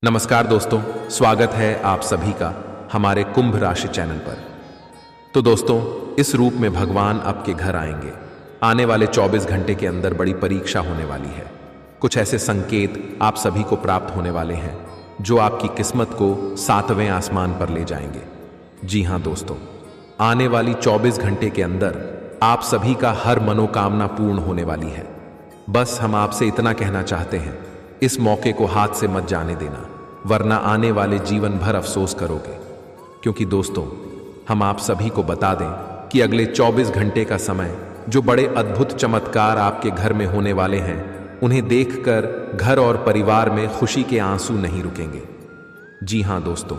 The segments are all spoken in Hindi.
नमस्कार दोस्तों, स्वागत है आप सभी का हमारे कुंभ राशि चैनल पर। तो दोस्तों, इस रूप में भगवान आपके घर आएंगे। आने वाले 24 घंटे के अंदर बड़ी परीक्षा होने वाली है। कुछ ऐसे संकेत आप सभी को प्राप्त होने वाले हैं जो आपकी किस्मत को 7वें आसमान पर ले जाएंगे। जी हां दोस्तों, आने वाली 24 घंटे के अंदर आप सभी का हर मनोकामना पूर्ण होने वाली है। बस हम आपसे इतना कहना चाहते हैं, इस मौके को हाथ से मत जाने देना, वरना आने वाले जीवन भर अफसोस करोगे। क्योंकि दोस्तों, हम आप सभी को बता दें कि अगले 24 घंटे का समय जो बड़े अद्भुत चमत्कार आपके घर में होने वाले हैं, उन्हें देखकर घर और परिवार में खुशी के आंसू नहीं रुकेंगे। जी हां दोस्तों,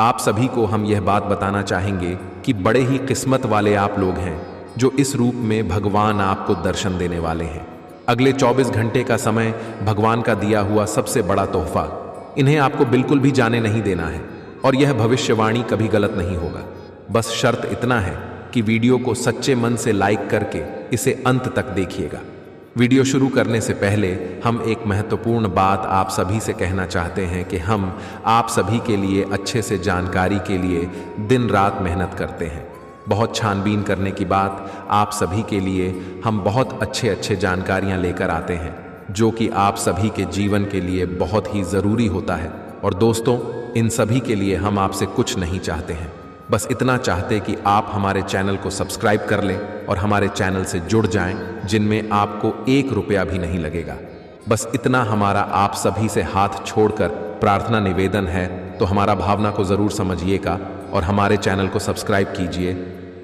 आप सभी को हम यह बात बताना चाहेंगे कि बड़े ही किस्मत वाले आप लोग हैं जो इस रूप में भगवान आपको दर्शन देने वाले हैं। अगले 24 घंटे का समय भगवान का दिया हुआ सबसे बड़ा तोहफा, इन्हें आपको बिल्कुल भी जाने नहीं देना है। और यह भविष्यवाणी कभी गलत नहीं होगा। बस शर्त इतना है कि वीडियो को सच्चे मन से लाइक करके इसे अंत तक देखिएगा। वीडियो शुरू करने से पहले हम एक महत्वपूर्ण बात आप सभी से कहना चाहते हैं कि हम आप सभी के लिए अच्छे से जानकारी के लिए दिन रात मेहनत करते हैं। बहुत छानबीन करने की बात आप सभी के लिए हम बहुत अच्छे जानकारियां लेकर आते हैं जो कि आप सभी के जीवन के लिए बहुत ही ज़रूरी होता है। और दोस्तों, इन सभी के लिए हम आपसे कुछ नहीं चाहते हैं, बस इतना चाहते कि आप हमारे चैनल को सब्सक्राइब कर लें और हमारे चैनल से जुड़ जाएं, जिनमें आपको 1 रुपया भी नहीं लगेगा। बस इतना हमारा आप सभी से हाथ छोड़कर प्रार्थना निवेदन है। तो हमारा भावना को ज़रूर समझिएगा और हमारे चैनल को सब्सक्राइब कीजिए।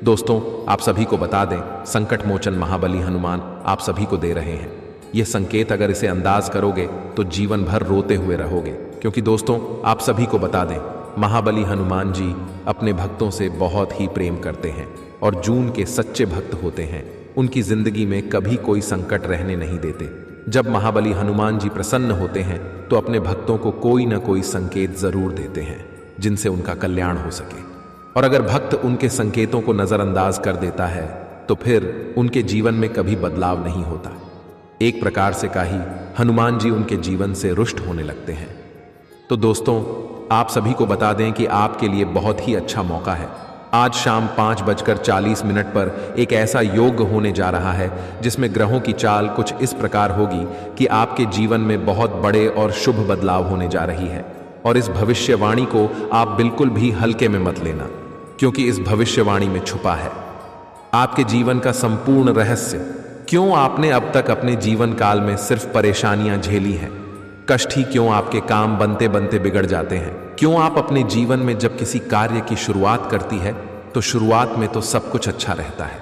दोस्तों, आप सभी को बता दें, संकट मोचन महाबली हनुमान आप सभी को दे रहे हैं। यह संकेत अगर इसे अंदाज करोगे तो जीवन भर रोते हुए रहोगे। क्योंकि दोस्तों, आप सभी को बता दें, महाबली हनुमान जी अपने भक्तों से बहुत ही प्रेम करते हैं और जून के सच्चे भक्त होते हैं। उनकी जिंदगी में कभी कोई संकट रहने नहीं देते। जब महाबली हनुमान जी प्रसन्न होते हैं तो अपने भक्तों को कोई ना कोई संकेत जरूर देते हैं जिनसे उनका कल्याण हो सके। और अगर भक्त उनके संकेतों को नजरअंदाज कर देता है तो फिर उनके जीवन में कभी बदलाव नहीं होता। एक प्रकार से कही, हनुमान जी उनके जीवन से रुष्ट होने लगते हैं। तो दोस्तों, आप सभी को बता दें कि आपके लिए बहुत ही अच्छा मौका है। आज शाम 5:40 पर एक ऐसा योग होने जा रहा है जिसमें ग्रहों की चाल कुछ इस प्रकार होगी कि आपके जीवन में बहुत बड़े और शुभ बदलाव होने जा रही है। और इस भविष्यवाणी को आप बिल्कुल भी हल्के में मत लेना, क्योंकि इस भविष्यवाणी में छुपा है आपके जीवन का संपूर्ण रहस्य। क्यों आपने अब तक अपने जीवन काल में सिर्फ परेशानियां झेली हैं? कष्ट ही क्यों आपके काम बनते बनते बिगड़ जाते हैं? क्यों आप अपने जीवन में जब किसी कार्य की शुरुआत करती है तो शुरुआत में तो सब कुछ अच्छा रहता है,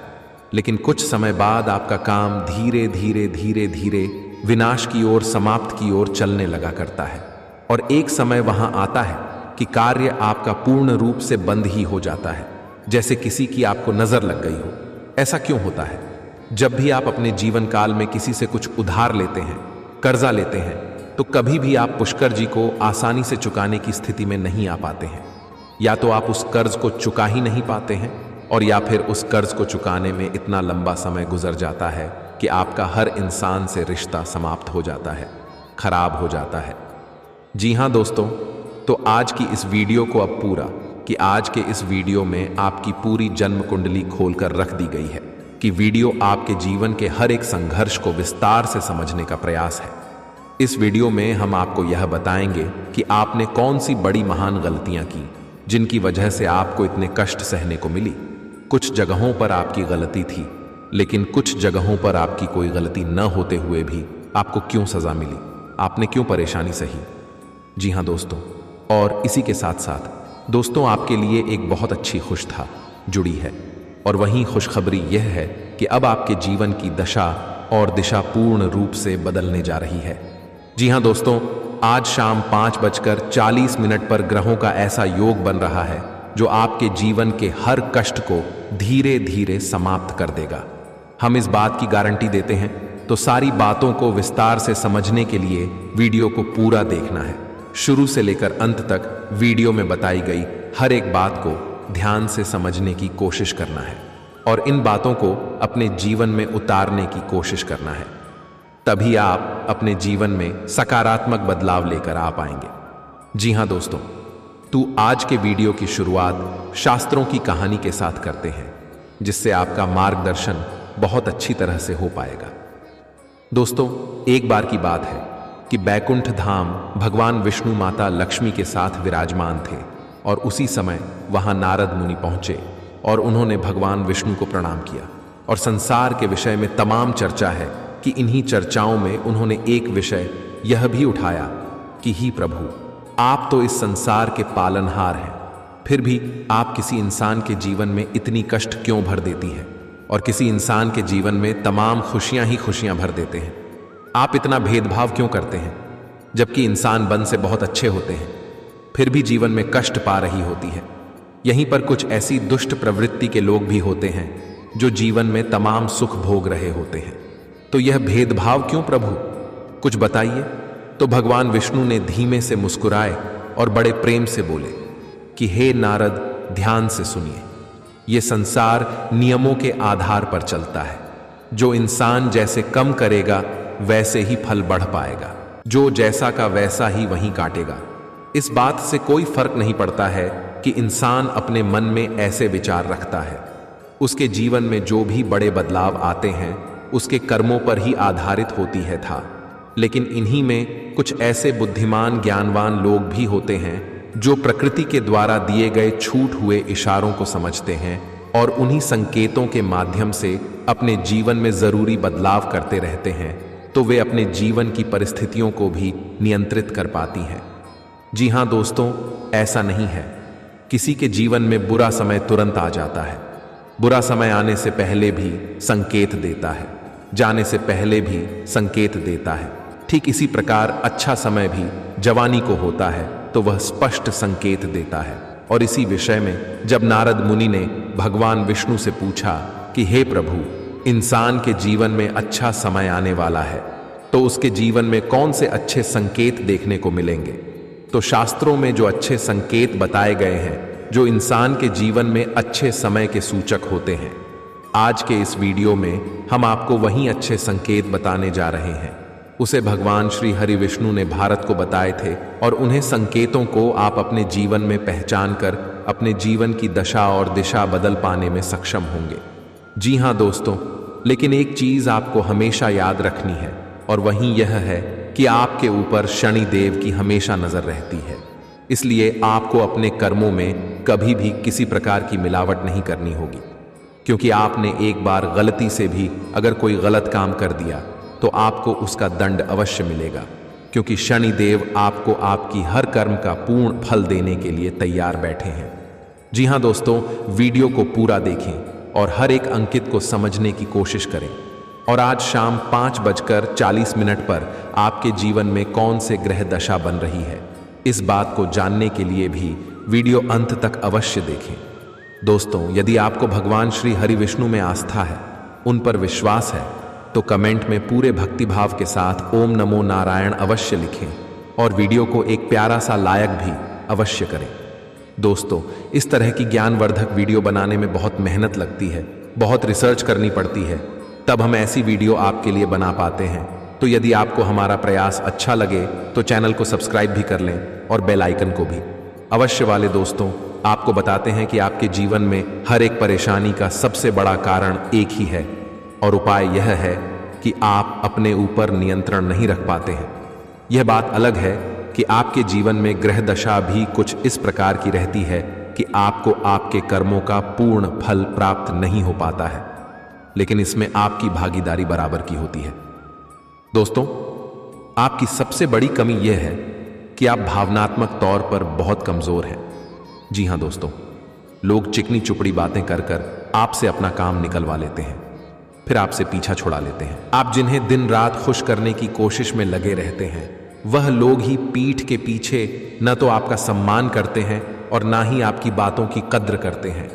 लेकिन कुछ समय बाद आपका काम धीरे धीरे विनाश की ओर, समाप्त की ओर चलने लगा करता है। और एक समय वहां आता है कि कार्य आपका पूर्ण रूप से बंद ही हो जाता है, जैसे किसी की आपको नजर लग गई हो। ऐसा क्यों होता है? जब भी आप अपने जीवन काल में किसी से कुछ उधार लेते हैं, कर्जा लेते हैं, तो कभी भी आप पुष्कर जी को आसानी से चुकाने की स्थिति में नहीं आ पाते हैं। या तो आप उस कर्ज को चुका ही नहीं पाते हैं, और या फिर उस कर्ज को चुकाने में इतना लंबा समय गुजर जाता है कि आपका हर इंसान से रिश्ता समाप्त हो जाता है, खराब हो जाता है। जी हां दोस्तों, तो आज की इस वीडियो को अब पूरा कि आज के इस वीडियो में आपकी पूरी जन्म कुंडली खोलकर रख दी गई है कि वीडियो आपके जीवन के हर एक संघर्ष को विस्तार से समझने का प्रयास है। इस वीडियो में हम आपको यह बताएंगे कि आपने कौन सी बड़ी महान गलतियां की जिनकी वजह से आपको इतने कष्ट सहने को मिली। कुछ जगहों पर आपकी गलती थी, लेकिन कुछ जगहों पर आपकी कोई गलती न होते हुए भी आपको क्यों सजा मिली, आपने क्यों परेशानी सही। जी हां दोस्तों, और इसी के साथ साथ दोस्तों, आपके लिए एक बहुत अच्छी खुशखबरी जुड़ी है। और वहीं खुशखबरी यह है कि अब आपके जीवन की दशा और दिशा पूर्ण रूप से बदलने जा रही है। जी हां दोस्तों, आज शाम 5:40 पर ग्रहों का ऐसा योग बन रहा है जो आपके जीवन के हर कष्ट को धीरे धीरे समाप्त कर देगा। हम इस बात की गारंटी देते हैं। तो सारी बातों को विस्तार से समझने के लिए वीडियो को पूरा देखना है। शुरू से लेकर अंत तक वीडियो में बताई गई हर एक बात को ध्यान से समझने की कोशिश करना है और इन बातों को अपने जीवन में उतारने की कोशिश करना है। तभी आप अपने जीवन में सकारात्मक बदलाव लेकर आ पाएंगे। जी हाँ दोस्तों, तो आज के वीडियो की शुरुआत शास्त्रों की कहानी के साथ करते हैं, जिससे आपका मार्गदर्शन बहुत अच्छी तरह से हो पाएगा। दोस्तों, एक बार की बात है कि बैकुंठ धाम भगवान विष्णु माता लक्ष्मी के साथ विराजमान थे और उसी समय वहां नारद मुनि पहुंचे और उन्होंने भगवान विष्णु को प्रणाम किया और संसार के विषय में तमाम चर्चा है कि इन्हीं चर्चाओं में उन्होंने एक विषय यह भी उठाया कि ही प्रभु, आप तो इस संसार के पालनहार हैं, फिर भी आप किसी इंसान के जीवन में इतनी कष्ट क्यों भर देती हैं और किसी इंसान के जीवन में तमाम खुशियां ही खुशियां भर देते हैं। आप इतना भेदभाव क्यों करते हैं, जबकि इंसान बन से बहुत अच्छे होते हैं, फिर भी जीवन में कष्ट पा रही होती है। यहीं पर कुछ ऐसी दुष्ट प्रवृत्ति के लोग भी होते हैं जो जीवन में तमाम सुख भोग रहे होते हैं। तो यह भेदभाव क्यों प्रभु, कुछ बताइए। तो भगवान विष्णु ने धीमे से मुस्कुराए और बड़े प्रेम से बोले कि हे नारद, ध्यान से सुनिए, ये संसार नियमों के आधार पर चलता है। जो इंसान जैसे कम करेगा वैसे ही फल बढ़ पाएगा, जो जैसा का वैसा ही वहीं काटेगा। इस बात से कोई फर्क नहीं पड़ता है कि इंसान अपने मन में ऐसे विचार रखता है। उसके जीवन में जो भी बड़े बदलाव आते हैं उसके कर्मों पर ही आधारित होती है था। लेकिन इन्हीं में कुछ ऐसे बुद्धिमान ज्ञानवान लोग भी होते हैं जो प्रकृति के द्वारा दिए गए छूट हुए इशारों को समझते हैं और उन्हीं संकेतों के माध्यम से अपने जीवन में जरूरी बदलाव करते रहते हैं, तो वे अपने जीवन की परिस्थितियों को भी नियंत्रित कर पाती हैं। जी हाँ दोस्तों, ऐसा नहीं है। किसी के जीवन में बुरा समय तुरंत आ जाता है, बुरा समय आने से पहले भी संकेत देता है, जाने से पहले भी संकेत देता है। ठीक इसी प्रकार अच्छा समय भी जवानी को होता है तो वह स्पष्ट संकेत देता है। और इसी विषय में जब नारद मुनि ने भगवान विष्णु से पूछा कि हे प्रभु, इंसान के जीवन में अच्छा समय आने वाला है तो उसके जीवन में कौन से अच्छे संकेत देखने को मिलेंगे, तो शास्त्रों में जो अच्छे संकेत बताए गए हैं जो इंसान के जीवन में अच्छे समय के सूचक होते हैं, आज के इस वीडियो में हम आपको वही अच्छे संकेत बताने जा रहे हैं। उसे भगवान श्री हरि विष्णु ने भारत को बताए थे और उन्हें संकेतों को आप अपने जीवन में पहचान कर अपने जीवन की दशा और दिशा बदल पाने में सक्षम होंगे। जी हाँ दोस्तों, लेकिन एक चीज आपको हमेशा याद रखनी है और वही यह है कि आपके ऊपर शनि देव की हमेशा नजर रहती है। इसलिए आपको अपने कर्मों में कभी भी किसी प्रकार की मिलावट नहीं करनी होगी, क्योंकि आपने एक बार गलती से भी अगर कोई गलत काम कर दिया तो आपको उसका दंड अवश्य मिलेगा, क्योंकि शनि देव आपको आपकी हर कर्म का पूर्ण फल देने के लिए तैयार बैठे हैं। जी हाँ दोस्तों, वीडियो को पूरा देखें और हर एक अंकित को समझने की कोशिश करें। और आज शाम 5:40 पर आपके जीवन में कौन से ग्रह दशा बन रही है, इस बात को जानने के लिए भी वीडियो अंत तक अवश्य देखें। दोस्तों, यदि आपको भगवान श्री हरि विष्णु में आस्था है, उन पर विश्वास है, तो कमेंट में पूरे भक्तिभाव के साथ ओम नमो नारायण अवश्य लिखें और वीडियो को एक प्यारा सा लाइक भी अवश्य करें। दोस्तों, इस तरह की ज्ञानवर्धक वीडियो बनाने में बहुत मेहनत लगती है, बहुत रिसर्च करनी पड़ती है, तब हम ऐसी वीडियो आपके लिए बना पाते हैं। तो यदि आपको हमारा प्रयास अच्छा लगे तो चैनल को सब्सक्राइब भी कर लें और बेल आइकन को भी अवश्य वाले। दोस्तों, आपको बताते हैं कि आपके जीवन में हर एक परेशानी का सबसे बड़ा कारण एक ही है और उपाय यह है कि आप अपने ऊपर नियंत्रण नहीं रख पाते हैं। यह बात अलग है कि आपके जीवन में ग्रह दशा भी कुछ इस प्रकार की रहती है कि आपको आपके कर्मों का पूर्ण फल प्राप्त नहीं हो पाता है, लेकिन इसमें आपकी भागीदारी बराबर की होती है। दोस्तों, आपकी सबसे बड़ी कमी यह है कि आप भावनात्मक तौर पर बहुत कमजोर हैं। जी हाँ दोस्तों, लोग चिकनी चुपड़ी बातें कर कर आपसे अपना काम निकलवा लेते हैं, फिर आपसे पीछा छुड़ा लेते हैं। आप जिन्हें दिन रात खुश करने की कोशिश में लगे रहते हैं, वह लोग ही पीठ के पीछे न तो आपका सम्मान करते हैं और ना ही आपकी बातों की कद्र करते हैं।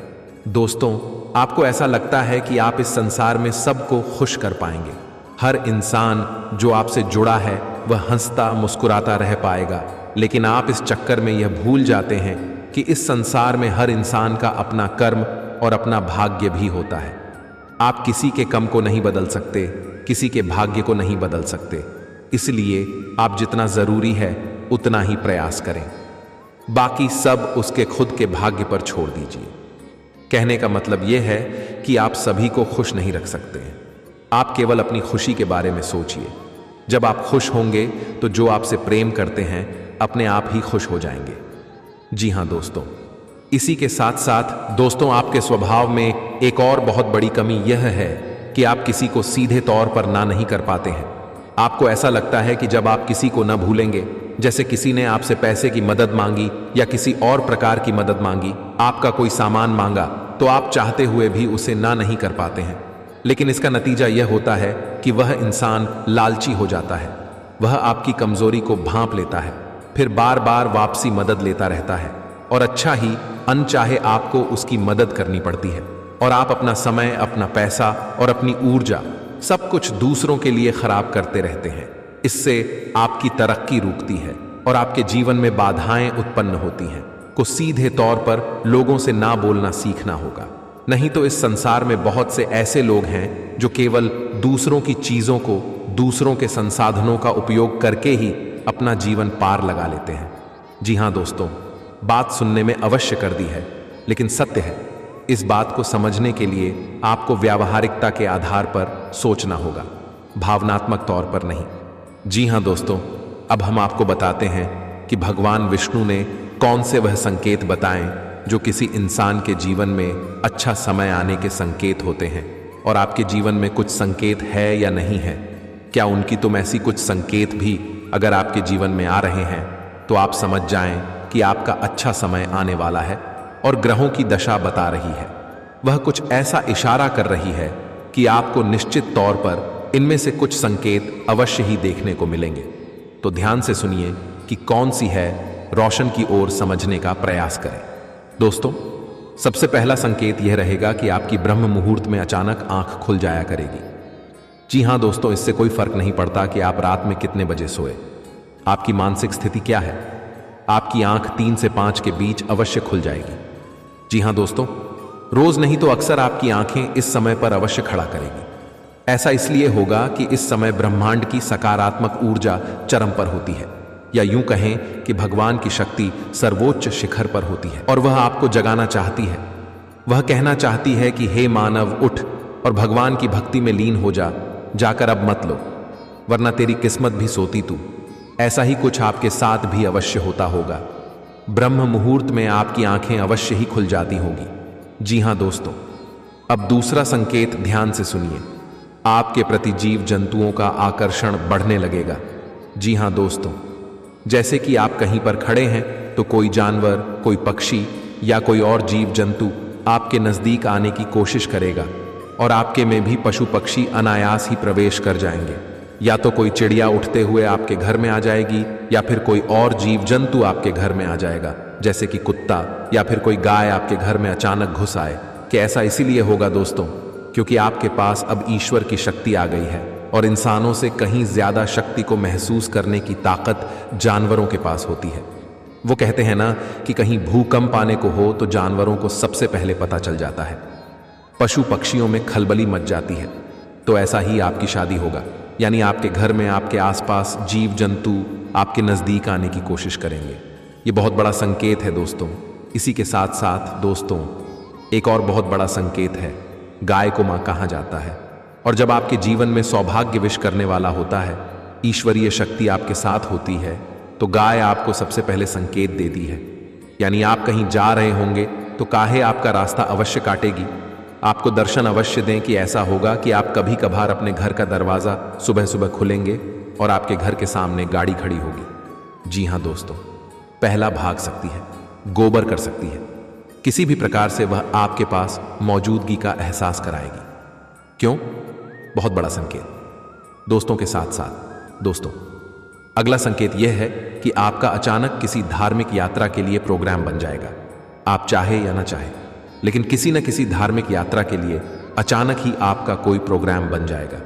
दोस्तों, आपको ऐसा लगता है कि आप इस संसार में सबको खुश कर पाएंगे, हर इंसान जो आपसे जुड़ा है वह हंसता मुस्कुराता रह पाएगा, लेकिन आप इस चक्कर में यह भूल जाते हैं कि इस संसार में हर इंसान का अपना कर्म और अपना भाग्य भी होता है। आप किसी के कम को नहीं बदल सकते, किसी के भाग्य को नहीं बदल सकते, इसलिए आप जितना जरूरी है उतना ही प्रयास करें। बाकी सब उसके खुद के भाग्य पर छोड़ दीजिए। कहने का मतलब यह है कि आप सभी को खुश नहीं रख सकते हैं। आप केवल अपनी खुशी के बारे में सोचिए। जब आप खुश होंगे तो जो आपसे प्रेम करते हैं अपने आप ही खुश हो जाएंगे। जी हां दोस्तों, इसी के साथ साथ दोस्तों, आपके स्वभाव में एक और बहुत बड़ी कमी यह है कि आप किसी को सीधे तौर पर ना नहीं कर पाते हैं। आपको ऐसा लगता है कि जब आप किसी को न भूलेंगे, जैसे किसी ने आपसे पैसे की मदद मांगी या किसी और प्रकार की मदद मांगी, आपका कोई सामान मांगा, तो आप चाहते हुए भी उसे ना नहीं कर पाते हैं। लेकिन इसका नतीजा यह होता है कि वह इंसान लालची हो जाता है। वह आपकी कमजोरी को भांप लेता है, फिर बार बार वापसी मदद लेता रहता है और अच्छा ही अनचाहे आपको उसकी मदद करनी पड़ती है और आप अपना समय, अपना पैसा और अपनी ऊर्जा सब कुछ दूसरों के लिए खराब करते रहते हैं। इससे आपकी तरक्की रुकती है और आपके जीवन में बाधाएं उत्पन्न होती हैं। को सीधे तौर पर लोगों से ना बोलना सीखना होगा, नहीं तो इस संसार में बहुत से ऐसे लोग हैं जो केवल दूसरों की चीजों को, दूसरों के संसाधनों का उपयोग करके ही अपना जीवन पार लगा लेते हैं। जी हां दोस्तों, बात सुनने में अवश्य कर दी है, लेकिन सत्य है। इस बात को समझने के लिए आपको व्यावहारिकता के आधार पर सोचना होगा, भावनात्मक तौर पर नहीं। जी हां दोस्तों, अब हम आपको बताते हैं कि भगवान विष्णु ने कौन से वह संकेत बताएं जो किसी इंसान के जीवन में अच्छा समय आने के संकेत होते हैं। और आपके जीवन में कुछ संकेत है या नहीं है, क्या उनकी तुम ऐसी कुछ संकेत भी अगर आपके जीवन में आ रहे हैं तो आप समझ जाएं कि आपका अच्छा समय आने वाला है और ग्रहों की दशा बता रही है। वह कुछ ऐसा इशारा कर रही है कि आपको निश्चित तौर पर इनमें से कुछ संकेत अवश्य ही देखने को मिलेंगे। तो ध्यान से सुनिए कि कौन सी है, रोशन की ओर समझने का प्रयास करें। दोस्तों, सबसे पहला संकेत यह रहेगा कि आपकी ब्रह्म मुहूर्त में अचानक आंख खुल जाया करेगी। जी हां दोस्तों, इससे कोई फर्क नहीं पड़ता कि आप रात में कितने बजे सोए। आपकी मानसिक स्थिति क्या है, आपकी आंख 3 से 5 के बीच अवश्य खुल जाएगी। जी हां दोस्तों, रोज नहीं तो अक्सर आपकी आंखें इस समय पर अवश्य खड़ा करेगी। ऐसा इसलिए होगा कि इस समय ब्रह्मांड की सकारात्मक ऊर्जा चरम पर होती है, या यूं कहें कि भगवान की शक्ति सर्वोच्च शिखर पर होती है और वह आपको जगाना चाहती है। वह कहना चाहती है कि हे मानव, उठ और भगवान की भक्ति में लीन हो जा, जाकर अब मत लो, वरना तेरी किस्मत भी सोती तू। ऐसा ही कुछ आपके साथ भी अवश्य होता होगा। ब्रह्म मुहूर्त में आपकी आंखें अवश्य ही खुल जाती होगी। जी हां दोस्तों, अब दूसरा संकेत ध्यान से सुनिए। आपके प्रति जीव जंतुओं का आकर्षण बढ़ने लगेगा। जी हां दोस्तों, जैसे कि आप कहीं पर खड़े हैं तो कोई जानवर, कोई पक्षी या कोई और जीव जंतु आपके नजदीक आने की कोशिश करेगा और आपके में भी पशु पक्षी अनायास ही प्रवेश कर जाएंगे। या तो कोई चिड़िया उठते हुए आपके घर में आ जाएगी या फिर कोई और जीव जंतु आपके घर में आ जाएगा, जैसे कि कुत्ता या फिर कोई गाय आपके घर में अचानक घुस आए। कि ऐसा इसीलिए होगा दोस्तों, क्योंकि आपके पास अब ईश्वर की शक्ति आ गई है और इंसानों से कहीं ज्यादा शक्ति को महसूस करने की ताकत जानवरों के पास होती है। वो कहते हैं ना कि कहीं भूकंप आने को हो तो जानवरों को सबसे पहले पता चल जाता है, पशु पक्षियों में खलबली मच जाती है। तो ऐसा ही आपकी शादी होगा, यानी आपके घर में आपके आसपास जीव जंतु आपके नजदीक आने की कोशिश करेंगे। ये बहुत बड़ा संकेत है दोस्तों। इसी के साथ साथ दोस्तों, एक और बहुत बड़ा संकेत है, गाय को मां कहा जाता है। और जब आपके जीवन में सौभाग्य विश करने वाला होता है, ईश्वरीय शक्ति आपके साथ होती है, तो गाय आपको सबसे पहले संकेत देती है। यानी आप कहीं जा रहे होंगे तो काहे आपका रास्ता अवश्य काटेगी, आपको दर्शन अवश्य दें कि ऐसा होगा कि आप कभी कभार अपने घर का दरवाजा सुबह सुबह खुलेंगे और आपके घर के सामने गाड़ी खड़ी होगी। जी हां दोस्तों, पहला भाग सकती है, गोबर कर सकती है, किसी भी प्रकार से वह आपके पास मौजूदगी का एहसास कराएगी। क्यों? बहुत बड़ा संकेत। दोस्तों के साथ साथ दोस्तों, अगला संकेत यह है कि आपका अचानक किसी धार्मिक यात्रा के लिए प्रोग्राम बन जाएगा। आप चाहे या ना चाहे, लेकिन किसी न किसी धार्मिक यात्रा के लिए अचानक ही आपका कोई प्रोग्राम बन जाएगा।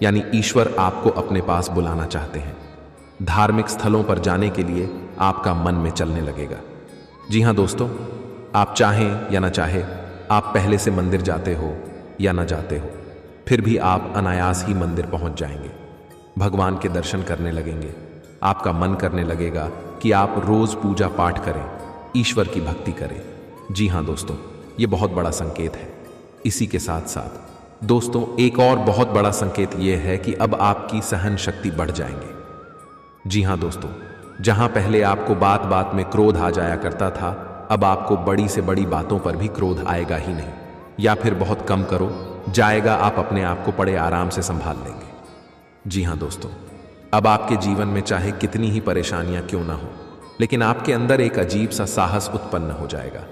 यानी ईश्वर आपको अपने पास बुलाना चाहते हैं। धार्मिक स्थलों पर जाने के लिए आपका मन में चलने लगेगा। जी हां दोस्तों, आप चाहें या ना चाहे, आप पहले से मंदिर जाते हो या ना जाते हो, फिर भी आप अनायास ही मंदिर पहुंच जाएंगे, भगवान के दर्शन करने लगेंगे। आपका मन करने लगेगा कि आप रोज पूजा पाठ करें, ईश्वर की भक्ति करें। जी हाँ दोस्तों, ये बहुत बड़ा संकेत है। इसी के साथ साथ दोस्तों एक और बहुत बड़ा संकेत ये है कि अब आपकी सहन शक्ति बढ़ जाएंगे। जी हाँ दोस्तों, जहां पहले आपको बात बात में क्रोध आ जाया करता था, अब आपको बड़ी से बड़ी बातों पर भी क्रोध आएगा ही नहीं, या फिर बहुत कम करो जाएगा, आप अपने आप को बड़े आराम से संभाल लेंगे। जी हाँ दोस्तों, अब आपके जीवन में चाहे कितनी ही परेशानियां क्यों ना हो, लेकिन आपके अंदर एक अजीब सा साहस उत्पन्न हो जाएगा।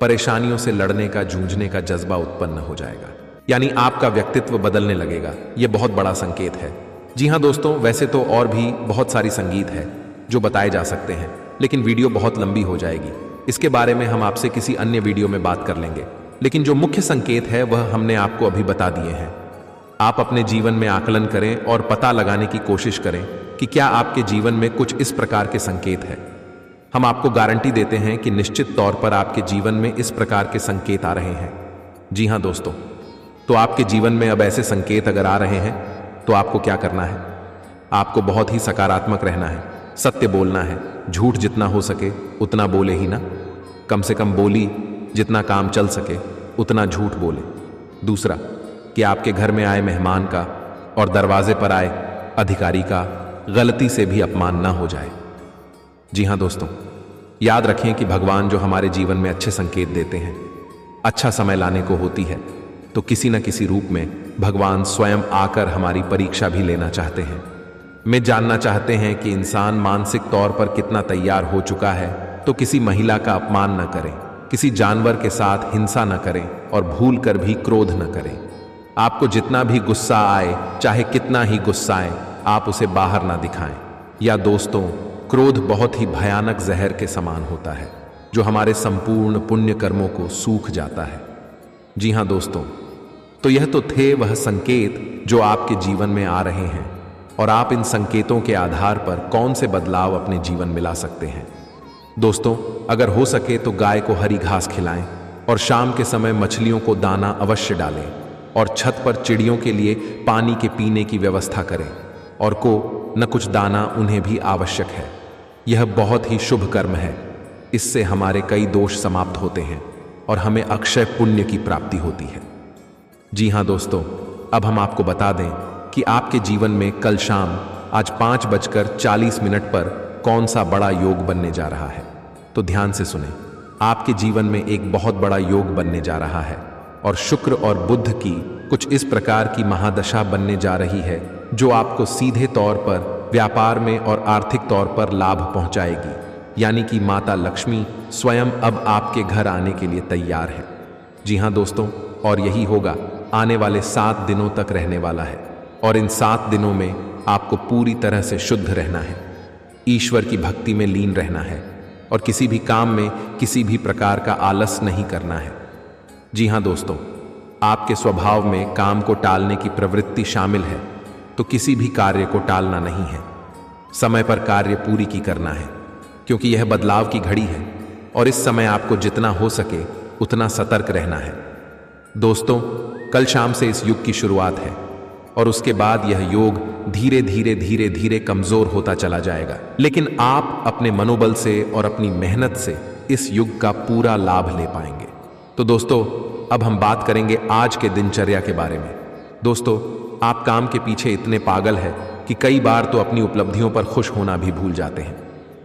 परेशानियों से लड़ने का, जूझने का जज्बा उत्पन्न हो जाएगा, यानी आपका व्यक्तित्व बदलने लगेगा। यह बहुत बड़ा संकेत है। जी हाँ दोस्तों, वैसे तो और भी बहुत सारी संगीत है जो बताए जा सकते हैं, लेकिन वीडियो बहुत लंबी हो जाएगी। इसके बारे में हम आपसे किसी अन्य वीडियो में बात कर लेंगे, लेकिन जो मुख्य संकेत है वह हमने आपको अभी बता दिए हैं। आप अपने जीवन में आकलन करें और पता लगाने की कोशिश करें कि क्या आपके जीवन में कुछ इस प्रकार के संकेत हैं। हम आपको गारंटी देते हैं कि निश्चित तौर पर आपके जीवन में इस प्रकार के संकेत आ रहे हैं। जी हाँ दोस्तों, तो आपके जीवन में अब ऐसे संकेत अगर आ रहे हैं तो आपको क्या करना है? आपको बहुत ही सकारात्मक रहना है, सत्य बोलना है, झूठ जितना हो सके उतना बोले ही ना, कम से कम बोली जितना काम चल सके उतना झूठ बोले। दूसरा कि आपके घर में आए मेहमान का और दरवाजे पर आए अधिकारी का गलती से भी अपमान ना हो जाए। जी हाँ दोस्तों, याद रखें कि भगवान जो हमारे जीवन में अच्छे संकेत देते हैं, अच्छा समय लाने को होती है, तो किसी न किसी रूप में भगवान स्वयं आकर हमारी परीक्षा भी लेना चाहते हैं। मैं जानना चाहते हैं कि इंसान मानसिक तौर पर कितना तैयार हो चुका है, तो किसी महिला का अपमान न करें, किसी जानवर के साथ हिंसा न करें और भूल कर भी क्रोध न करें। आपको जितना भी गुस्सा आए, चाहे कितना ही गुस्सा आए, आप उसे बाहर ना दिखाएं। या दोस्तों, क्रोध बहुत ही भयानक जहर के समान होता है जो हमारे संपूर्ण पुण्य कर्मों को सूख जाता है। जी हाँ दोस्तों, तो यह तो थे वह संकेत जो आपके जीवन में आ रहे हैं, और आप इन संकेतों के आधार पर कौन से बदलाव अपने जीवन में ला सकते हैं। दोस्तों, अगर हो सके तो गाय को हरी घास खिलाएं और शाम के समय मछलियों को दाना अवश्य डालें और छत पर चिड़ियों के लिए पानी के पीने की व्यवस्था करें और को न कुछ दाना उन्हें भी आवश्यक है। यह बहुत ही शुभ कर्म है। इससे हमारे कई दोष समाप्त होते हैं और हमें अक्षय पुण्य की प्राप्ति होती है। जी हाँ दोस्तों, अब हम आपको बता दें कि आपके जीवन में कल शाम आज 5:40 पर कौन सा बड़ा योग बनने जा रहा है। तो ध्यान से सुने, आपके जीवन में एक बहुत बड़ा योग बनने जा रहा है और शुक्र और बुध की कुछ इस प्रकार की महादशा बनने जा रही है जो आपको सीधे तौर पर व्यापार में और आर्थिक तौर पर लाभ पहुंचाएगी। यानी कि माता लक्ष्मी स्वयं अब आपके घर आने के लिए तैयार है। जी हाँ दोस्तों, और यही होगा आने वाले 7 दिनों तक रहने वाला है, और इन 7 दिनों में आपको पूरी तरह से शुद्ध रहना है, ईश्वर की भक्ति में लीन रहना है और किसी भी काम में किसी भी प्रकार का आलस नहीं करना है। जी हाँ दोस्तों, आपके स्वभाव में काम को टालने की प्रवृत्ति शामिल है, तो किसी भी कार्य को टालना नहीं है। समय पर कार्य पूरी की करना है, क्योंकि यह बदलाव की घड़ी है और इस समय आपको जितना हो सके उतना सतर्क रहना है। दोस्तों, कल शाम से इस युग की शुरुआत है और उसके बाद यह योग धीरे धीरे कमजोर होता चला जाएगा, लेकिन आप अपने मनोबल से और अपनी मेहनत से इस युग का पूरा लाभ ले पाएंगे। तो दोस्तों, अब हम बात करेंगे आज के दिनचर्या के बारे में। दोस्तों, आप काम के पीछे इतने पागल हैं कि कई बार तो अपनी उपलब्धियों पर खुश होना भी भूल जाते हैं।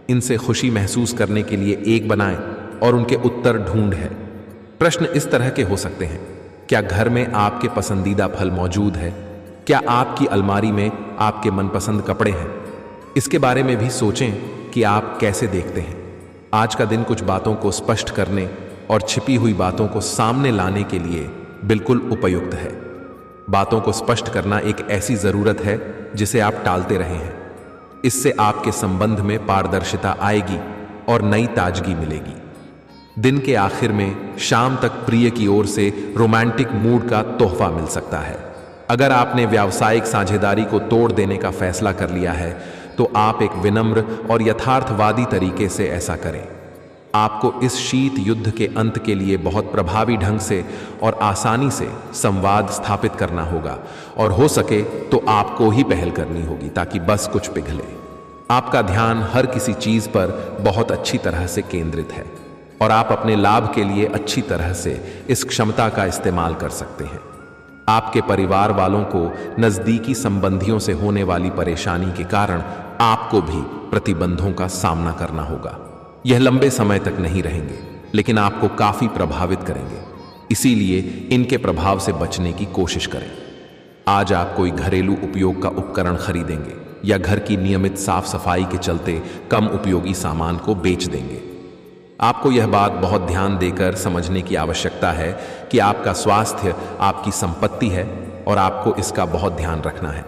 इनसे खुशी महसूस करने के लिए एक बनाएं और उनके उत्तर ढूंढ है। प्रश्न इस तरह के हो सकते हैं: क्या घर में आपके पसंदीदा फल मौजूद है? क्या आपकी अलमारी में आपके मनपसंद कपड़े हैं? इसके बारे में भी सोचें कि आप कैसे देखते हैं। आज का दिन कुछ बातों को स्पष्ट करने और छिपी हुई बातों को सामने लाने के लिए बिल्कुल उपयुक्त है। बातों को स्पष्ट करना एक ऐसी जरूरत है जिसे आप टालते रहे हैं। इससे आपके संबंध में पारदर्शिता आएगी और नई ताजगी मिलेगी। दिन के आखिर में शाम तक प्रिय की ओर से रोमांटिक मूड का तोहफा मिल सकता है। अगर आपने व्यावसायिक साझेदारी को तोड़ देने का फैसला कर लिया है तो आप एक विनम्र और यथार्थवादी तरीके से ऐसा करें। आपको इस शीत युद्ध के अंत के लिए बहुत प्रभावी ढंग से और आसानी से संवाद स्थापित करना होगा और हो सके तो आपको ही पहल करनी होगी ताकि बस कुछ पिघले। आपका ध्यान हर किसी चीज पर बहुत अच्छी तरह से केंद्रित है। और आप अपने लाभ के लिए अच्छी तरह से इस क्षमता का इस्तेमाल कर सकते हैं। आपके परिवार वालों को नजदीकी संबंधियों से होने वाली परेशानी के कारण आपको भी प्रतिबंधों का सामना करना होगा। यह लंबे समय तक नहीं रहेंगे, लेकिन आपको काफी प्रभावित करेंगे, इसीलिए इनके प्रभाव से बचने की कोशिश करें। आज आप कोई घरेलू उपयोग का उपकरण खरीदेंगे या घर की नियमित साफ सफाई के चलते कम उपयोगी सामान को बेच देंगे। आपको यह बात बहुत ध्यान देकर समझने की आवश्यकता है कि आपका स्वास्थ्य आपकी संपत्ति है और आपको इसका बहुत ध्यान रखना है।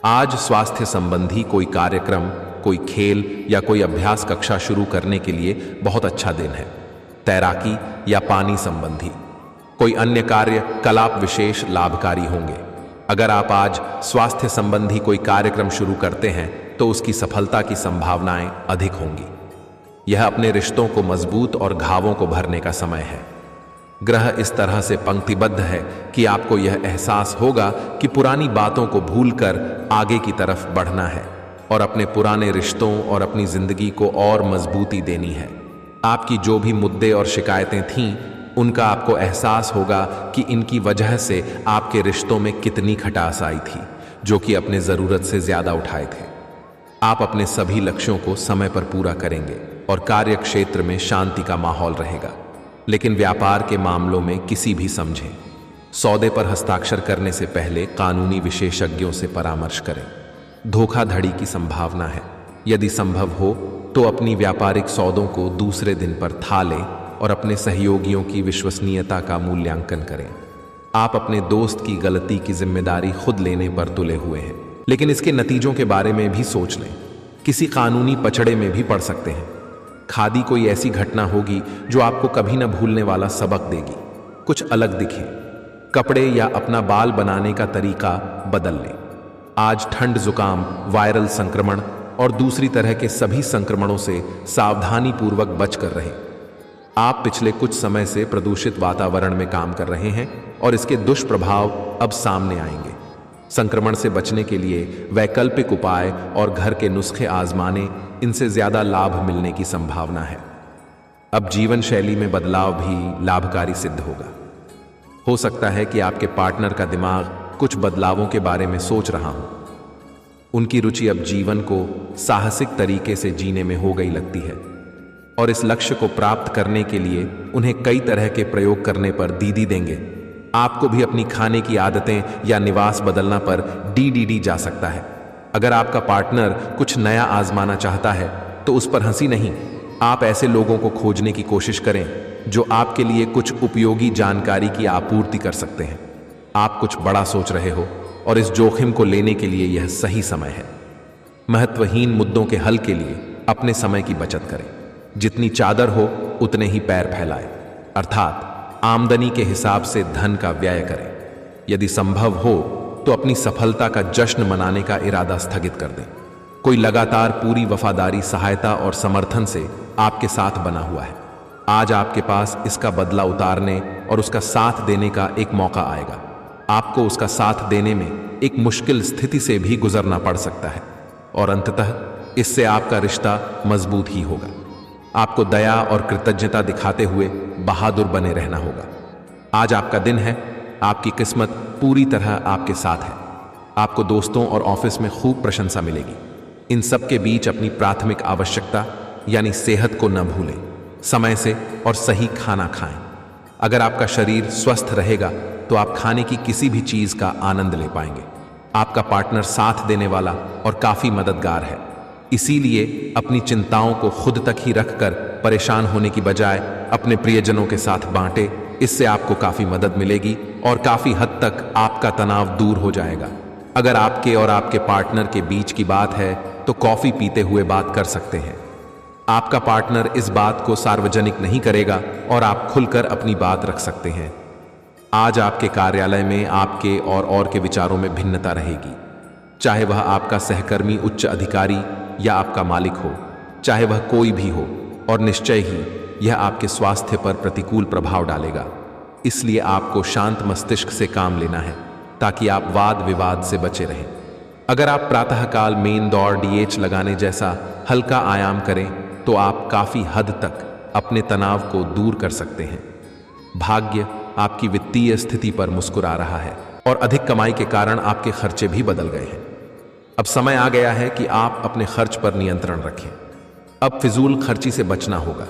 आज स्वास्थ्य संबंधी कोई कार्यक्रम, कोई खेल या कोई अभ्यास कक्षा शुरू करने के लिए बहुत अच्छा दिन है। तैराकी या पानी संबंधी कोई अन्य कार्य कलाप विशेष लाभकारी होंगे। अगर आप आज स्वास्थ्य संबंधी कोई कार्यक्रम शुरू करते हैं तो उसकी सफलता की संभावनाएं अधिक होंगी। यह अपने रिश्तों को मजबूत और घावों को भरने का समय है। ग्रह इस तरह से पंक्तिबद्ध है कि आपको यह एहसास होगा कि पुरानी बातों को भूलकर आगे की तरफ बढ़ना है और अपने पुराने रिश्तों और अपनी जिंदगी को और मजबूती देनी है। आपकी जो भी मुद्दे और शिकायतें थीं, उनका आपको एहसास होगा कि इनकी वजह से आपके रिश्तों में कितनी खटास आई थी, जो कि अपने ज़रूरत से ज़्यादा उठाए थे। आप अपने सभी लक्ष्यों को समय पर पूरा करेंगे और कार्य क्षेत्र में शांति का माहौल रहेगा। लेकिन व्यापार के मामलों में किसी भी समझें, सौदे पर हस्ताक्षर करने से पहले कानूनी विशेषज्ञों से परामर्श करें। धोखाधड़ी की संभावना है। यदि संभव हो तो अपनी व्यापारिक सौदों को दूसरे दिन पर था लें और अपने सहयोगियों की विश्वसनीयता का मूल्यांकन करें। आप अपने दोस्त की गलती की जिम्मेदारी खुद लेने पर तुले हुए हैं, लेकिन इसके नतीजों के बारे में भी सोच लें। किसी कानूनी पचड़े में भी पड़ सकते हैं। खादी कोई ऐसी घटना होगी जो आपको कभी न भूलने वाला सबक देगी। कुछ अलग दिखे। कपड़े या अपना बाल बनाने का तरीका बदल लें। आज ठंड, जुकाम, वायरल संक्रमण और दूसरी तरह के सभी संक्रमणों से सावधानी पूर्वक बचकर रहें। आप पिछले कुछ समय से प्रदूषित वातावरण में काम कर रहे हैं और इसके दुष्प्रभाव अब सामने आएंगे। संक्रमण से बचने के लिए वैकल्पिक उपाय और घर के नुस्खे आजमाने, इनसे ज्यादा लाभ मिलने की संभावना है। अब जीवन शैली में बदलाव भी लाभकारी सिद्ध होगा। हो सकता है कि आपके पार्टनर का दिमाग कुछ बदलावों के बारे में सोच रहा हो। उनकी रुचि अब जीवन को साहसिक तरीके से जीने में हो गई लगती है और इस लक्ष्य को प्राप्त करने के लिए उन्हें कई तरह के प्रयोग करने पर दीदी देंगे। आपको भी अपनी खाने की आदतें या निवास बदलना पर डीडीडी जा सकता है। अगर आपका पार्टनर कुछ नया आजमाना चाहता है तो उस पर हंसी नहीं। आप ऐसे लोगों को खोजने की कोशिश करें जो आपके लिए कुछ उपयोगी जानकारी की आपूर्ति कर सकते हैं। आप कुछ बड़ा सोच रहे हो और इस जोखिम को लेने के लिए यह सही समय है। महत्वहीन मुद्दों के हल के लिए अपने समय की बचत करें। जितनी चादर हो उतने ही पैर फैलाएं, अर्थात आमदनी के हिसाब से धन का व्यय करें। यदि संभव हो तो अपनी सफलता का जश्न मनाने का इरादा स्थगित कर दें। कोई लगातार पूरी वफादारी, सहायता और समर्थन से आपके साथ बना हुआ है। आज आपके पास इसका बदला उतारने और उसका साथ देने का एक मौका आएगा। आपको उसका साथ देने में एक मुश्किल स्थिति से भी गुजरना पड़ सकता है और अंततः इससे आपका रिश्ता मजबूत ही होगा। आपको दया और कृतज्ञता दिखाते हुए बहादुर बने रहना होगा। आज आपका दिन है। आपकी किस्मत पूरी तरह आपके साथ है। आपको दोस्तों और ऑफिस में खूब प्रशंसा मिलेगी। इन सब के बीच अपनी प्राथमिक आवश्यकता यानी सेहत को न भूलें। समय से और सही खाना खाएं। अगर आपका शरीर स्वस्थ रहेगा तो आप खाने की किसी भी चीज का आनंद ले पाएंगे। आपका पार्टनर साथ देने वाला और काफी मददगार है। इसीलिए अपनी चिंताओं को खुद तक ही रखकर परेशान होने की बजाय अपने प्रियजनों के साथ बांटे। इससे आपको काफी मदद मिलेगी और काफी हद तक आपका तनाव दूर हो जाएगा। अगर आपके और आपके पार्टनर के बीच की बात है तो कॉफी पीते हुए बात कर सकते हैं। आपका पार्टनर इस बात को सार्वजनिक नहीं करेगा और आप खुलकर अपनी बात रख सकते हैं। आज आपके कार्यालय में आपके और के विचारों में भिन्नता रहेगी, चाहे वह आपका सहकर्मी, उच्च अधिकारी या आपका मालिक हो, चाहे वह कोई भी हो, और निश्चय ही यह आपके स्वास्थ्य पर प्रतिकूल प्रभाव डालेगा। इसलिए आपको शांत मस्तिष्क से काम लेना है ताकि आप वाद विवाद से बचे रहें। अगर आप प्रातःकाल मेन दौड़, डीएच लगाने जैसा हल्का आयाम करें तो आप काफी हद तक अपने तनाव को दूर कर सकते हैं। भाग्य आपकी वित्तीय स्थिति पर मुस्कुरा रहा है और अधिक कमाई के कारण आपके खर्चे भी बदल गए हैं। अब समय आ गया है कि आप अपने खर्च पर नियंत्रण रखें। अब फिजूल खर्ची से बचना होगा।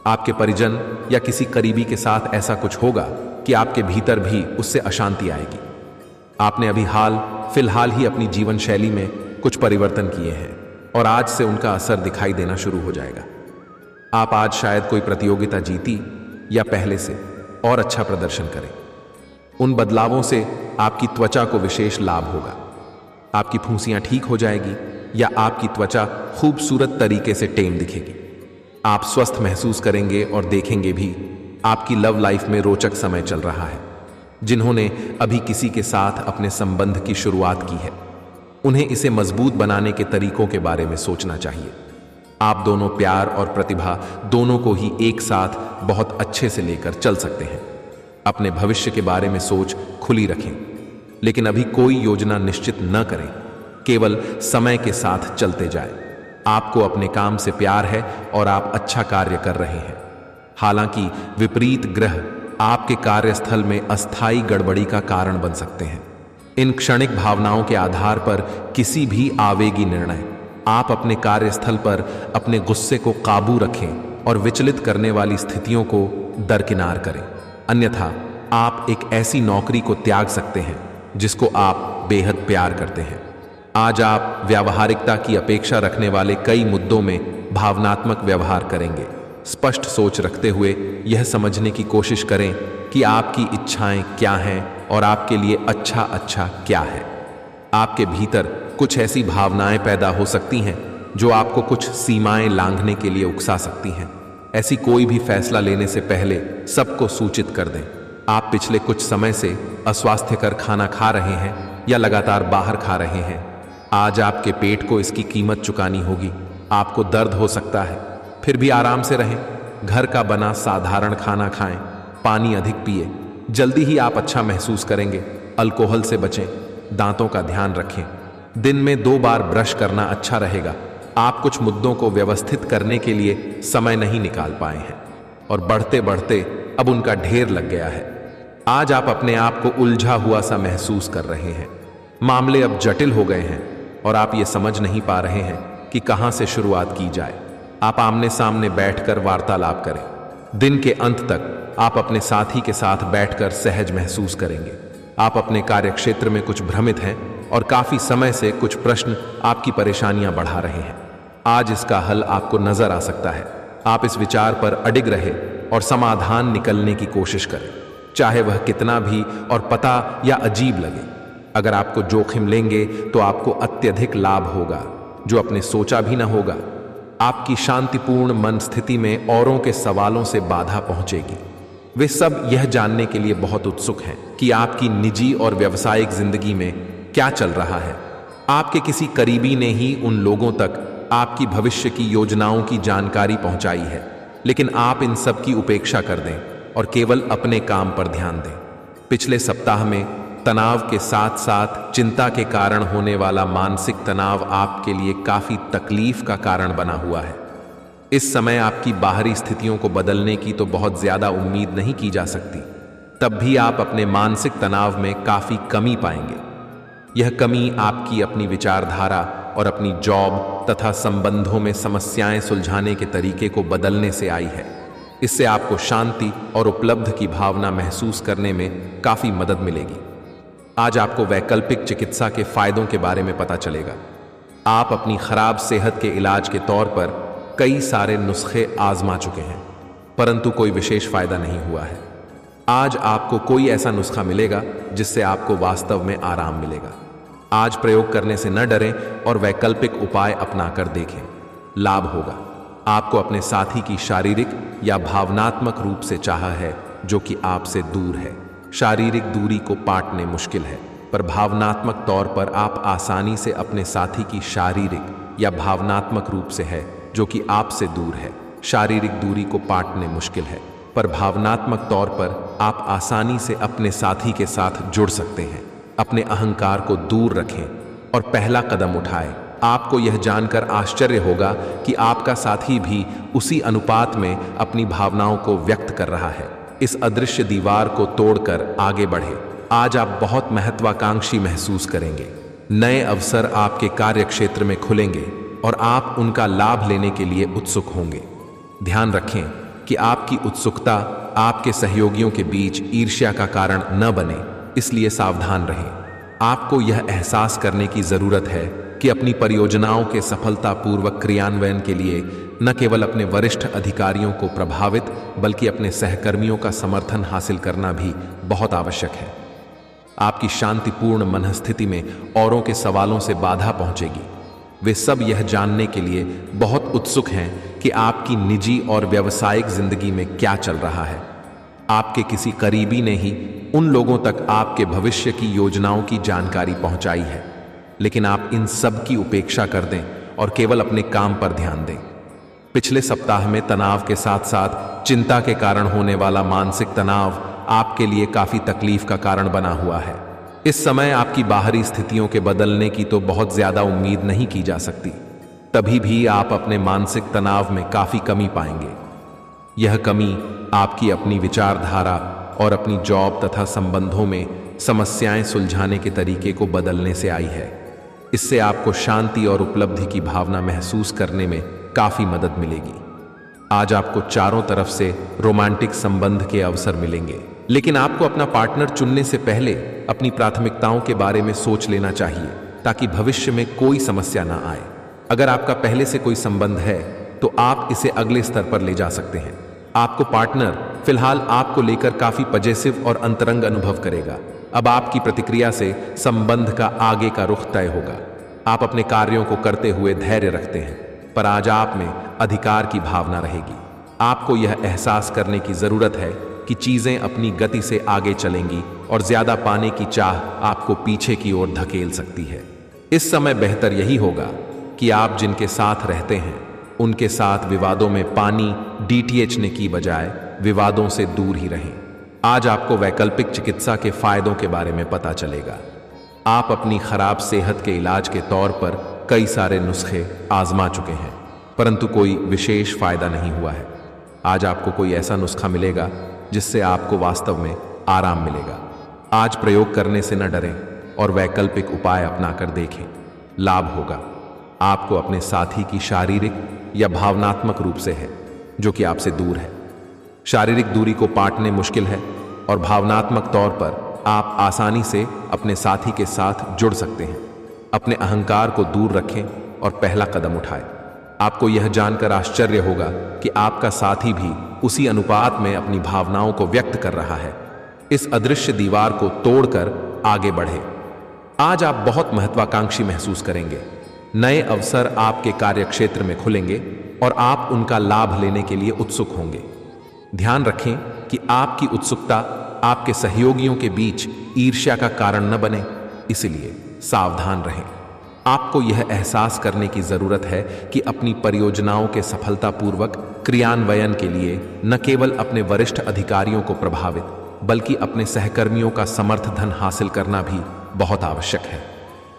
आपके परिजन या किसी करीबी के साथ ऐसा कुछ होगा कि आपके भीतर भी उससे अशांति आएगी। आपने अभी फिलहाल ही अपनी जीवन शैली में कुछ परिवर्तन किए हैं और आज से उनका असर दिखाई देना शुरू हो जाएगा। आप आज शायद कोई प्रतियोगिता जीती या पहले से और अच्छा प्रदर्शन करें। उन बदलावों से आपकी त्वचा को विशेष लाभ होगा। आपकी फुंसियां ठीक हो जाएगी या आपकी त्वचा खूबसूरत तरीके से टेम दिखेगी। आप स्वस्थ महसूस करेंगे और देखेंगे भी आपकी लव लाइफ में रोचक समय चल रहा है। जिन्होंने अभी किसी के साथ अपने संबंध की शुरुआत की है, उन्हें इसे मजबूत बनाने के तरीकों के बारे में सोचना चाहिए। आप दोनों प्यार और प्रतिभा दोनों को ही एक साथ बहुत अच्छे से लेकर चल सकते हैं। अपने भविष्य के बारे में सोच खुली रखें, लेकिन अभी कोई योजना निश्चित न करें। केवल समय के साथ चलते जाएं। आपको अपने काम से प्यार है और आप अच्छा कार्य कर रहे हैं। हालांकि विपरीत ग्रह आपके कार्यस्थल में अस्थायी गड़बड़ी का कारण बन सकते हैं। इन क्षणिक भावनाओं के आधार पर किसी भी आवेगी निर्णय, आप अपने कार्यस्थल पर अपने गुस्से को काबू रखें और विचलित करने वाली स्थितियों को दरकिनार करें। अन्यथा आप एक ऐसी नौकरी को त्याग सकते हैं जिसको आप बेहद प्यार करते हैं। आज आप व्यावहारिकता की अपेक्षा रखने वाले कई मुद्दों में भावनात्मक व्यवहार करेंगे। स्पष्ट सोच रखते हुए यह समझने की कोशिश करें कि आपकी इच्छाएं क्या हैं और आपके लिए अच्छा क्या है। आपके भीतर कुछ ऐसी भावनाएं पैदा हो सकती हैं जो आपको कुछ सीमाएं लांघने के लिए उकसा सकती हैं। ऐसी कोई भी फैसला लेने से पहले सबको सूचित कर दें। आप पिछले कुछ समय से अस्वास्थ्यकर खाना खा रहे हैं या लगातार बाहर खा रहे हैं। आज आपके पेट को इसकी कीमत चुकानी होगी। आपको दर्द हो सकता है, फिर भी आराम से रहें। घर का बना साधारण खाना खाएं, पानी अधिक पिए। जल्दी ही आप अच्छा महसूस करेंगे। अल्कोहल से बचें, दांतों का ध्यान रखें। दिन में 2 बार ब्रश करना अच्छा रहेगा। आप कुछ मुद्दों को व्यवस्थित करने के लिए समय नहीं निकाल पाए हैं और बढ़ते बढ़ते अब उनका ढेर लग गया है। आज आप अपने आप को उलझा हुआ सा महसूस कर रहे हैं। मामले अब जटिल हो गए हैं और आप ये समझ नहीं पा रहे हैं कि कहां से शुरुआत की जाए। आप आमने सामने बैठकर वार्तालाप करें। दिन के अंत तक आप अपने साथी के साथ बैठकर सहज महसूस करेंगे। आप अपने कार्यक्षेत्र में कुछ भ्रमित हैं और काफी समय से कुछ प्रश्न आपकी परेशानियां बढ़ा रहे हैं। आज इसका हल आपको नजर आ सकता है। आप इस विचार पर अडिग रहे और समाधान निकलने की कोशिश करें, चाहे वह कितना भी और पता या अजीब लगे। अगर आपको जोखिम लेंगे तो आपको अत्यधिक लाभ होगा जो अपने सोचा भी ना होगा। आपकी शांतिपूर्ण मन स्थिति में औरों के सवालों से बाधा पहुंचेगी। वे सब यह जानने के लिए बहुत उत्सुक हैं कि आपकी निजी और व्यावसायिक जिंदगी में क्या चल रहा है। आपके किसी करीबी ने ही उन लोगों तक आपकी भविष्य की योजनाओं की जानकारी पहुंचाई है, लेकिन आप इन सब की उपेक्षा कर दें और केवल अपने काम पर ध्यान दें। पिछले सप्ताह में तनाव के साथ साथ चिंता के कारण होने वाला मानसिक तनाव आपके लिए काफी तकलीफ का कारण बना हुआ है। इस समय आपकी बाहरी स्थितियों को बदलने की तो बहुत ज्यादा उम्मीद नहीं की जा सकती, तब भी आप अपने मानसिक तनाव में काफी कमी पाएंगे। यह कमी आपकी अपनी विचारधारा और अपनी जॉब तथा संबंधों में समस्याएं सुलझाने के तरीके को बदलने से आई है। इससे आपको शांति और उपलब्ध की भावना महसूस करने में काफी मदद मिलेगी। आज आपको वैकल्पिक चिकित्सा के फायदों के बारे में पता चलेगा। आप अपनी खराब सेहत के इलाज के तौर पर कई सारे नुस्खे आजमा चुके हैं, परंतु कोई विशेष फायदा नहीं हुआ है। आज आपको कोई ऐसा नुस्खा मिलेगा जिससे आपको वास्तव में आराम मिलेगा। आज प्रयोग करने से न डरें और वैकल्पिक उपाय अपनाकर देखें, लाभ होगा। आपको अपने साथी की शारीरिक या भावनात्मक रूप से चाह है जो कि आपसे दूर है। शारीरिक दूरी को पाटने मुश्किल है, पर भावनात्मक तौर पर आप आसानी से अपने साथी की शारीरिक या भावनात्मक रूप से है जो कि आपसे दूर है। शारीरिक दूरी को पाटने मुश्किल है, पर भावनात्मक तौर पर आप आसानी से अपने साथी के साथ जुड़ सकते हैं। अपने अहंकार को दूर रखें और पहला कदम उठाएं। आपको यह जानकर आश्चर्य होगा कि आपका साथी भी उसी अनुपात में अपनी भावनाओं को व्यक्त कर रहा है। इस अदृश्य दीवार को तोड़कर आगे बढ़े। आज आप बहुत महत्वाकांक्षी महसूस करेंगे। नए अवसर आपके कार्यक्षेत्र में खुलेंगे और आप उनका लाभ लेने के लिए उत्सुक होंगे। ध्यान रखें कि आपकी उत्सुकता आपके सहयोगियों के बीच ईर्ष्या का कारण न बने, इसलिए सावधान रहें। आपको यह एहसास करने की जरूरत है कि अपनी परियोजनाओं के सफलतापूर्वक क्रियान्वयन के लिए न केवल अपने वरिष्ठ अधिकारियों को प्रभावित बल्कि अपने सहकर्मियों का समर्थन हासिल करना भी बहुत आवश्यक है। आपकी शांतिपूर्ण मनस्थिति में औरों के सवालों से बाधा पहुंचेगी। वे सब यह जानने के लिए बहुत उत्सुक हैं कि आपकी निजी और व्यावसायिक जिंदगी में क्या चल रहा है। आपके किसी करीबी ने ही उन लोगों तक आपके भविष्य की योजनाओं की जानकारी पहुंचाई है, लेकिन आप इन सब की उपेक्षा कर दें और केवल अपने काम पर ध्यान दें। पिछले सप्ताह में तनाव के साथ साथ चिंता के कारण होने वाला मानसिक तनाव आपके लिए काफी तकलीफ का कारण बना हुआ है। इस समय आपकी बाहरी स्थितियों के बदलने की तो बहुत ज्यादा उम्मीद नहीं की जा सकती, तभी भी आप अपने मानसिक तनाव में काफी कमी पाएंगे। यह कमी आपकी अपनी विचारधारा और अपनी जॉब तथा संबंधों में समस्याएं सुलझाने के तरीके को बदलने से आई है। इससे आपको शांति और उपलब्धि की भावना महसूस करने में काफी मदद मिलेगी। आज आपको चारों तरफ से रोमांटिक संबंध के अवसर मिलेंगे, लेकिन आपको अपना पार्टनर चुनने से पहले अपनी प्राथमिकताओं के बारे में सोच लेना चाहिए ताकि भविष्य में कोई समस्या ना आए। अगर आपका पहले से कोई संबंध है तो आप इसे अगले स्तर पर ले जा सकते हैं। आपको पार्टनर फिलहाल आपको लेकर काफी पजेसिव और अंतरंग अनुभव करेगा। अब आपकी प्रतिक्रिया से संबंध का आगे का रुख तय होगा। आप अपने कार्यों को करते हुए धैर्य रखते हैं, पर आज आप में अधिकार की भावना रहेगी। आपको यह एहसास करने की जरूरत है कि चीजें अपनी गति से आगे चलेंगी और ज्यादा पाने की चाह आपको पीछे की ओर धकेल सकती है। इस समय बेहतर यही होगा कि आप जिनके साथ रहते हैं उनके साथ विवादों में पानी डीटीएचने की बजाय विवादों से दूर ही रहें। आज आपको वैकल्पिक चिकित्सा के फायदों के बारे में पता चलेगा। आप अपनी खराब सेहत के इलाज के तौर पर कई सारे नुस्खे आजमा चुके हैं, परंतु कोई विशेष फायदा नहीं हुआ है। आज आपको कोई ऐसा नुस्खा मिलेगा जिससे आपको वास्तव में आराम मिलेगा। आज प्रयोग करने से न डरें और वैकल्पिक उपाय अपनाकर देखें, लाभ होगा। आपको अपने साथी की शारीरिक या भावनात्मक रूप से है जो कि आपसे दूर है। शारीरिक दूरी को पाटने मुश्किल है और भावनात्मक तौर पर आप आसानी से अपने साथी के साथ जुड़ सकते हैं। अपने अहंकार को दूर रखें और पहला कदम उठाएं। आपको यह जानकर आश्चर्य होगा कि आपका साथी भी उसी अनुपात में अपनी भावनाओं को व्यक्त कर रहा है। इस अदृश्य दीवार को तोड़कर आगे बढ़े। आज आप बहुत महत्वाकांक्षी महसूस करेंगे। नए अवसर आपके कार्यक्षेत्र में खुलेंगे और आप उनका लाभ लेने के लिए उत्सुक होंगे। ध्यान रखें कि आपकी उत्सुकता आपके सहयोगियों के बीच ईर्ष्या का कारण न बने, इसलिए सावधान रहें। आपको यह एहसास करने की जरूरत है कि अपनी परियोजनाओं के सफलतापूर्वक क्रियान्वयन के लिए न केवल अपने वरिष्ठ अधिकारियों को प्रभावित बल्कि अपने सहकर्मियों का समर्थन हासिल करना भी बहुत आवश्यक है।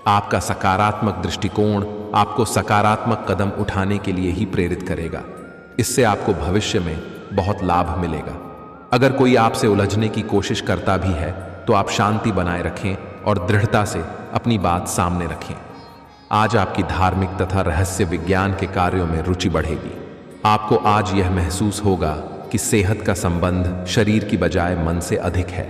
आपका सकारात्मक दृष्टिकोण आपको सकारात्मक कदम उठाने के लिए ही प्रेरित करेगा। इससे आपको भविष्य में बहुत लाभ मिलेगा। अगर कोई आपसे उलझने की कोशिश करता भी है तो आप शांति बनाए रखें और दृढ़ता से अपनी बात सामने रखें। आज आपकी धार्मिक तथा रहस्य विज्ञान के कार्यों में रुचि बढ़ेगी। आपको आज यह महसूस होगा कि सेहत का संबंध शरीर की बजाय मन से अधिक है।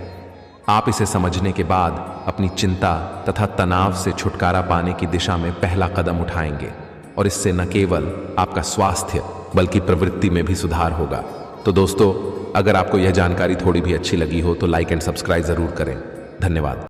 आप इसे समझने के बाद अपनी चिंता तथा तनाव से छुटकारा पाने की दिशा में पहला कदम उठाएंगे और इससे न केवल आपका स्वास्थ्य बल्कि प्रवृत्ति में भी सुधार होगा। तो दोस्तों, अगर आपको यह जानकारी थोड़ी भी अच्छी लगी हो तो लाइक एंड सब्सक्राइब जरूर करें। धन्यवाद।